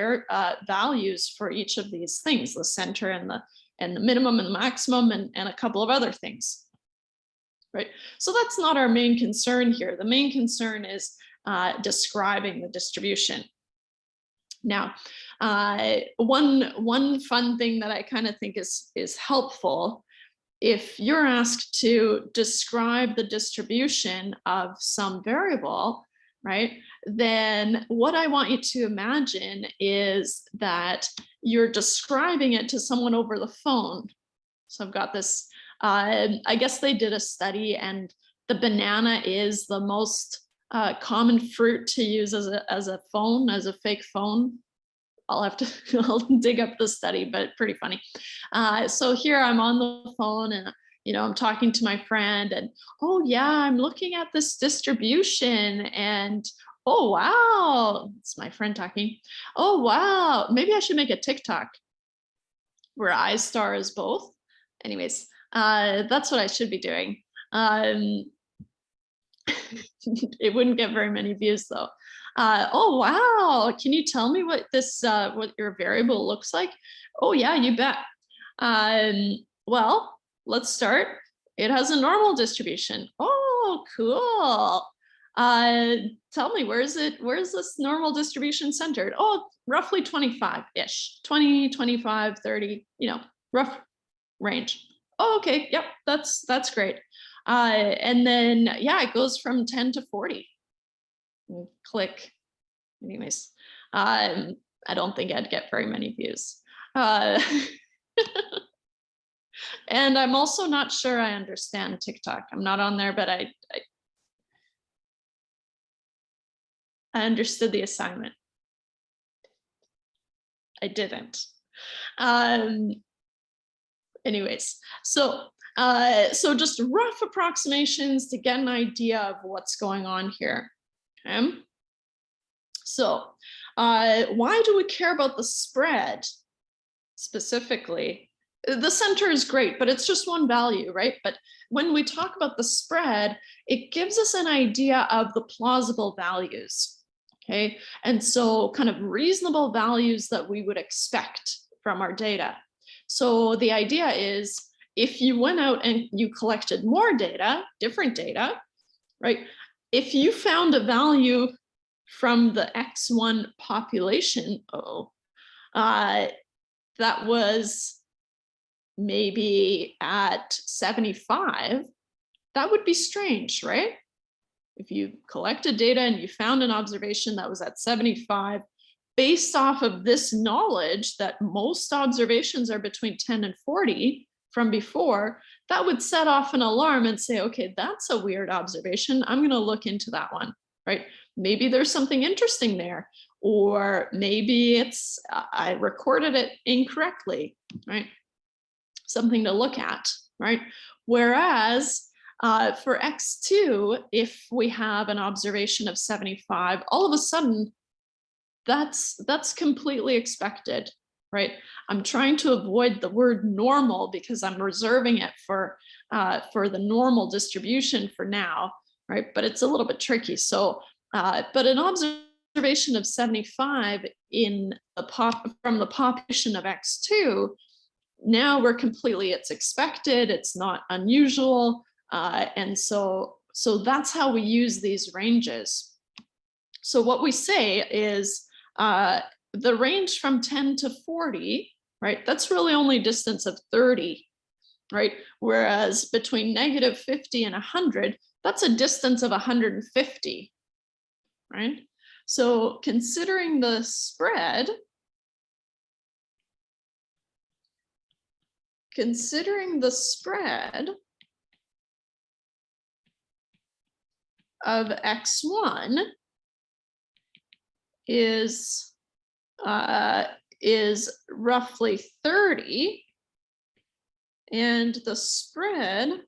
Speaker 1: values for each of these things, the center and the minimum and the maximum and a couple of other things. Right. So that's not our main concern here. The main concern is describing the distribution. Now, one fun thing that I kind of think is helpful, if you're asked to describe the distribution of some variable, right, then what I want you to imagine is that you're describing it to someone over the phone. So I've got this, I guess they did a study and the banana is the most common fruit to use as a phone, as a fake phone. I'll dig up the study, but pretty funny. So here I'm on the phone and I'm talking to my friend and, oh yeah, I'm looking at this distribution and, oh wow, it's my friend talking. Oh wow, maybe I should make a TikTok where I star as both. Anyways, that's what I should be doing. It wouldn't get very many views though. Oh wow, can you tell me what what your variable looks like? Oh yeah, you bet. Well, let's start. It has a normal distribution. Oh, cool. Tell me, where's this normal distribution centered? Oh, roughly 25-ish, 20, 25, 30, rough range. Oh, okay, yep, that's great. And then, yeah, it goes from 10 to 40. Click. Anyways, I don't think I'd get very many views. And I'm also not sure I understand TikTok. I'm not on there, but I understood the assignment. I didn't. Anyways, so just rough approximations to get an idea of what's going on here. Okay. So why do we care about the spread specifically? The center is great, but it's just one value, right? But when we talk about the spread, it gives us an idea of the plausible values, okay? And so kind of reasonable values that we would expect from our data. So the idea is if you went out and you collected more data, different data, right? If you found a value from the X1 population, that was maybe at 75, that would be strange, right? If you collected data and you found an observation that was at 75, based off of this knowledge that most observations are between 10 and 40 from before, that would set off an alarm and say, okay, that's a weird observation. I'm going to look into that one, right? Maybe there's something interesting there, or maybe it's, I recorded it incorrectly, right? Something to look at, right? Whereas for X2, if we have an observation of 75, all of a sudden, that's completely expected, right? I'm trying to avoid the word normal because I'm reserving it for the normal distribution for now, right? But it's a little bit tricky. So, but an observation of 75 from the population of X2, now we're completely, it's expected, it's not unusual. And so that's how we use these ranges. So what we say is the range from 10 to 40, right? That's really only distance of 30, right? Whereas between negative 50 and 100, that's a distance of 150, right? So considering the spread, of X1 is roughly 30, and the spread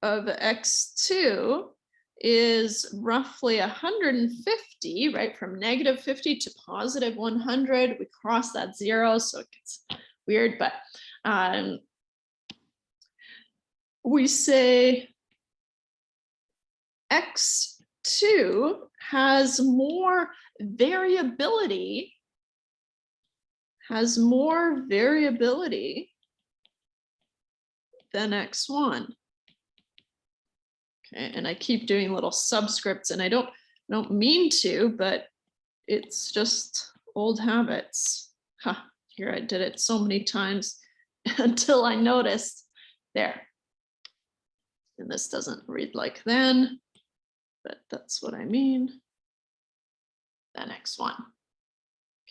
Speaker 1: of X2 is roughly 150, right? From negative 50 to positive 100, we cross that 0, so it gets weird, but we say X2 has more variability, than X1. Okay, and I keep doing little subscripts, and I don't mean to, but it's just old habits. Here I did it so many times until I noticed there. And this doesn't read like then, but that's what I mean. Then X1.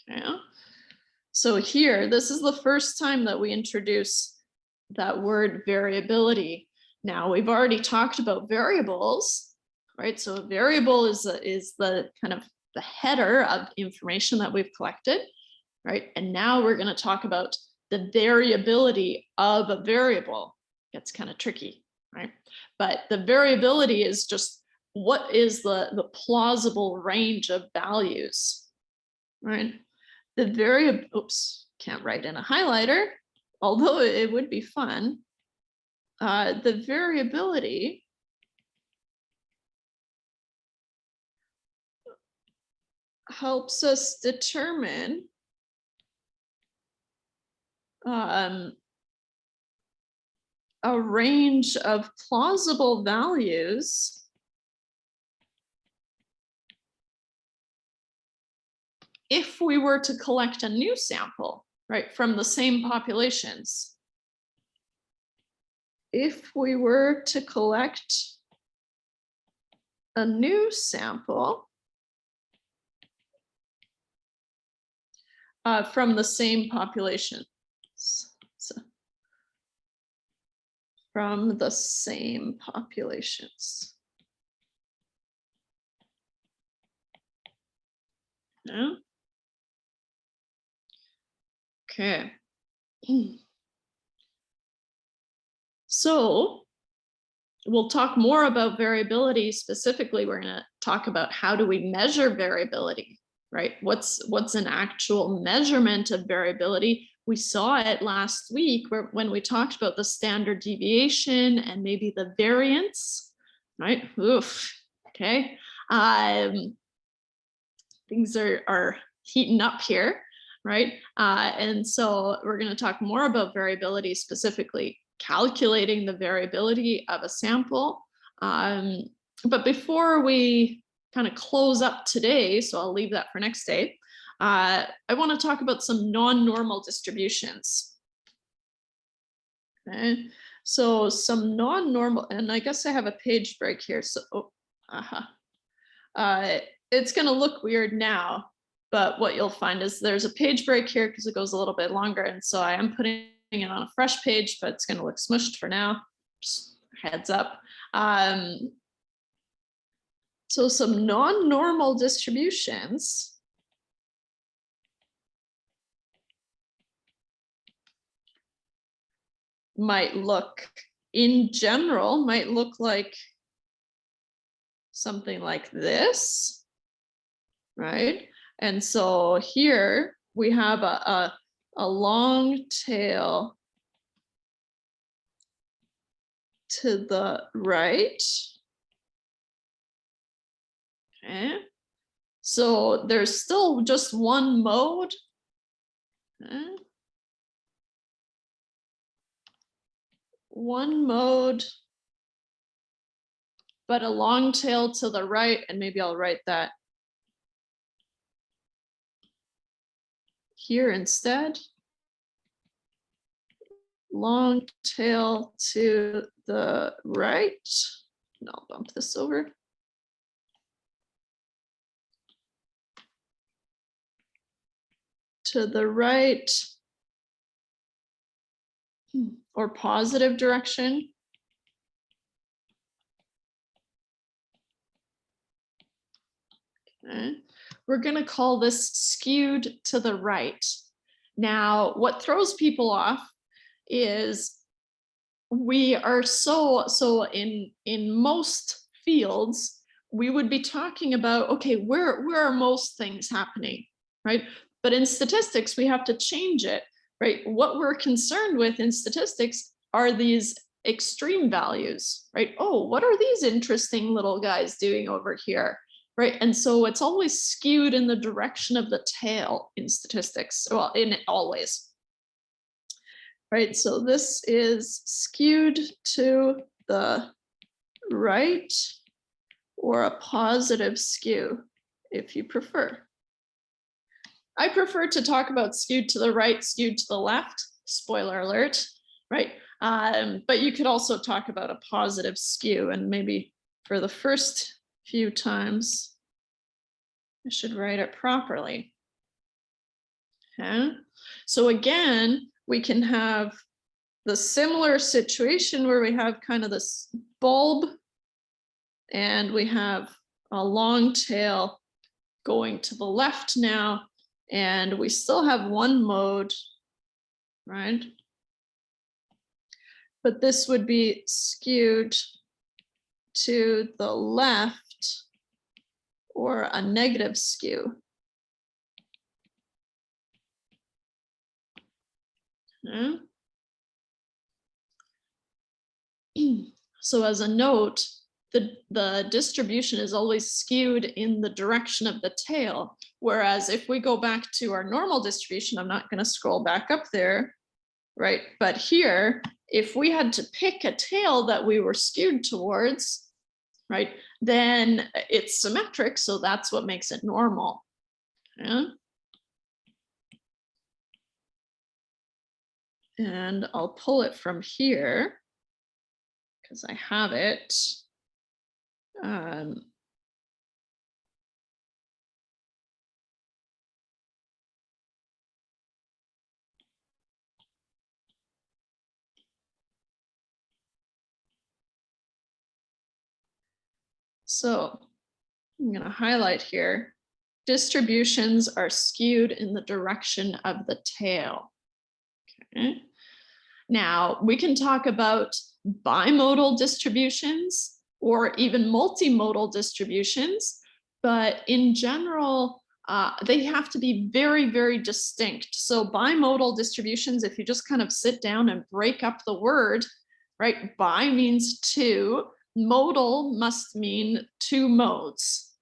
Speaker 1: Okay. So here, this is the first time that we introduce that word variability. Now, we've already talked about variables, right? So a variable is the kind of the header of information that we've collected, right? And now we're going to talk about the variability of a variable. Gets kind of tricky, right? But the variability is just what is the plausible range of values, right? The variable, oops, can't write in a highlighter, although it would be fun. The variability helps us determine a range of plausible values if we were to collect a new sample, right, from the same populations. If we were to collect a new sample from the same population. From the same populations. Yeah. Okay. So we'll talk more about variability. Specifically, we're going to talk about how do we measure variability, right? What's an actual measurement of variability? We saw it last week when we talked about the standard deviation and maybe the variance, right? Oof, okay. Things are heating up here, right? And so we're going to talk more about variability, specifically calculating the variability of a sample. But before we kind of close up today, so I'll leave that for next day, I want to talk about some non-normal distributions. Okay, so some non-normal, and I guess I have a page break here. So, it's going to look weird now, but what you'll find is there's a page break here because it goes a little bit longer. And so I am putting it on a fresh page, but it's going to look smushed for now. Just heads up. So some non-normal distributions might look, in general, might look like something like this, right? And so here we have a long tail to the right. Okay. So there's still just one mode. Okay. One mode, but a long tail to the right, and maybe I'll write that here instead. Long tail to the right. And I'll bump this over. To the right, or positive direction. Okay. We're going to call this skewed to the right. Now, what throws people off is we are so in most fields, we would be talking about, okay, where are most things happening, right? But in statistics, we have to change it, right? What we're concerned with in statistics are these extreme values, right? Oh, what are these interesting little guys doing over here? Right. And so it's always skewed in the direction of the tail in statistics. Well, in always. Right. So this is skewed to the right, or a positive skew, if you prefer. I prefer to talk about skewed to the right, skewed to the left. Spoiler alert. Right. But you could also talk about a positive skew, and maybe for the first few times, I should write it properly. Okay. So again, we can have the similar situation where we have kind of this bulb, and we have a long tail going to the left now, and we still have one mode, right? But this would be skewed to the left or a negative skew. Okay. So as a note, the distribution is always skewed in the direction of the tail. Whereas if we go back to our normal distribution, I'm not going to scroll back up there, right? But here, if we had to pick a tail that we were skewed towards, right, then it's symmetric. So that's what makes it normal. Yeah. And I'll pull it from here because I have it. So I'm going to highlight here. Distributions are skewed in the direction of the tail. Okay. Now we can talk about bimodal distributions or even multimodal distributions, but in general, they have to be very, very distinct. So bimodal distributions, if you just kind of sit down and break up the word, right? Bi means two, modal must mean two modes,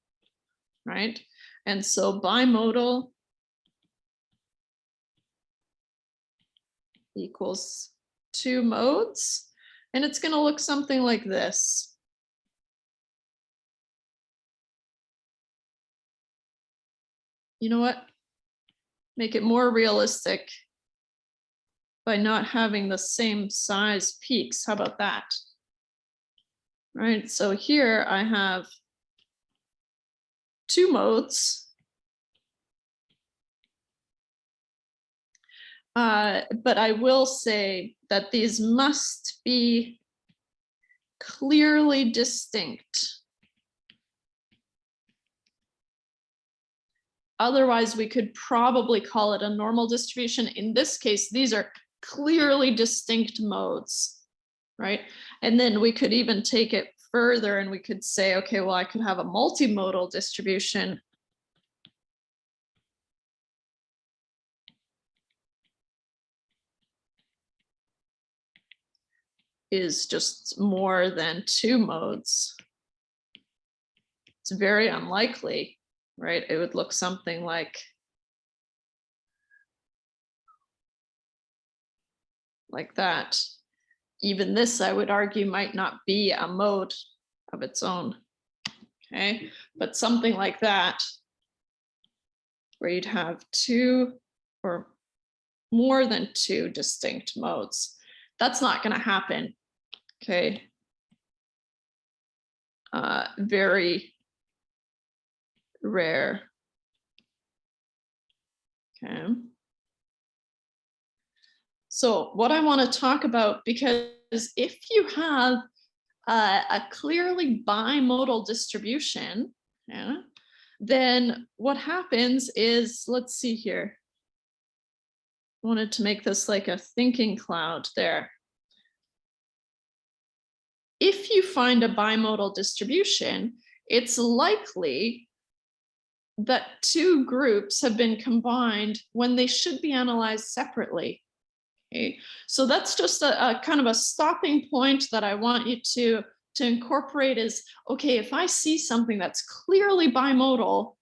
Speaker 1: right? And so bimodal equals two modes, and it's going to look something like this. You know what? Make it more realistic by not having the same size peaks. How about that? Right, so here I have two modes. But I will say that these must be clearly distinct. Otherwise, we could probably call it a normal distribution. In this case, these are clearly distinct modes, right? And then we could even take it further and we could say, okay, well, I could have a multimodal distribution. Is just more than two modes. It's very unlikely, right? It would look something like that. Even this, I would argue, might not be a mode of its own, okay? But something like that, where you'd have two or more than two distinct modes. That's not going to happen, okay? Very rare. Okay. So what I want to talk about, because if you have a clearly bimodal distribution, yeah, then what happens is, let's see here. I wanted to make this like a thinking cloud there. If you find a bimodal distribution, it's likely that two groups have been combined when they should be analyzed separately. Okay, so that's just a kind of a stopping point that I want you to incorporate is, okay, if I see something that's clearly bimodal,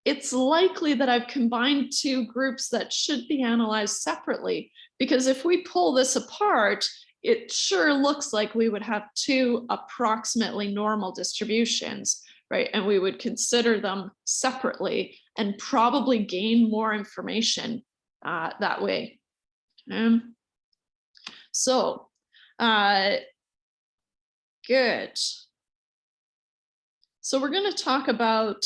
Speaker 1: it's likely that I've combined two groups that should be analyzed separately. Because if we pull this apart, it sure looks like we would have two approximately normal distributions, right? And we would consider them separately and probably gain more information that way. So, good. So we're going to talk about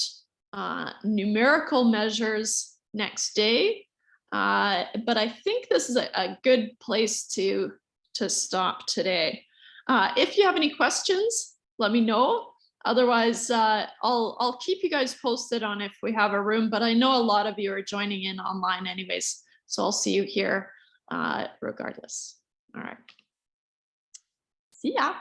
Speaker 1: numerical measures next day, but I think this is a good place to stop today. If you have any questions, let me know. Otherwise, I'll keep you guys posted on if we have a room, but I know a lot of you are joining in online anyways, so I'll see you here regardless. All right. See ya.